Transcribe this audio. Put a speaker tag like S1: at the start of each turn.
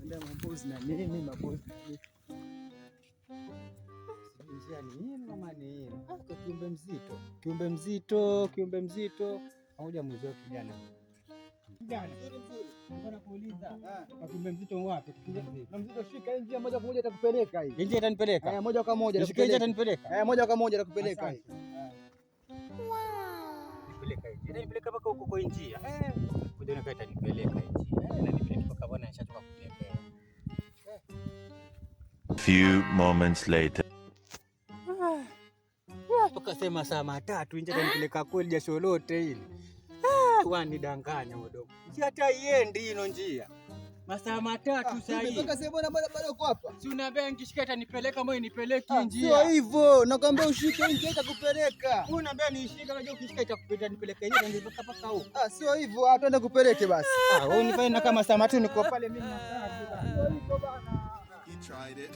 S1: ndio mabozi na nini mabozi. Njia ni hii mama ni hii. Kiumbe mzito. Pamoja mzee kijana. Kijana mzuri. Nataka kuuliza. Kiumbe mzito wapi? Na mzito shika njia moja kwa moja atakupeleka hii. Njia itanipeleka. Moja kwa moja atakupeleka. Njia itanipeleka. Moja kwa moja atakupeleka hii. Nipeleka hii. Nipeleka mpaka huko kwa njia. Kuja na kaita nipeleka hii. Na nipeleka mpaka bwana nishachoka kutembea.
S2: Few moments later.
S1: Tukasema saa 3 nje nipeleka kweli jasho lote hili. Wanidanganya mdogo. Si hata iende ino njia. Masaa 3 sasa hivi.
S3: Mpaka sasa bwana bado uko hapa.
S1: Si unaambia ngishika itanipeleka moyo nipeleki njia.
S3: Sio hivyo. Nakwambia ushike njia itakupeleka.
S1: Wewe unaambia nishike unajua ukishika itakupeleka nipeleke hiyo ndio mpaka huko.
S3: Sio hivyo. Atende kupeleke basi.
S1: Wewe unifanye kama saa 3 niko pale mimi na saa.
S3: Sio hivyo bana.
S2: He tried it.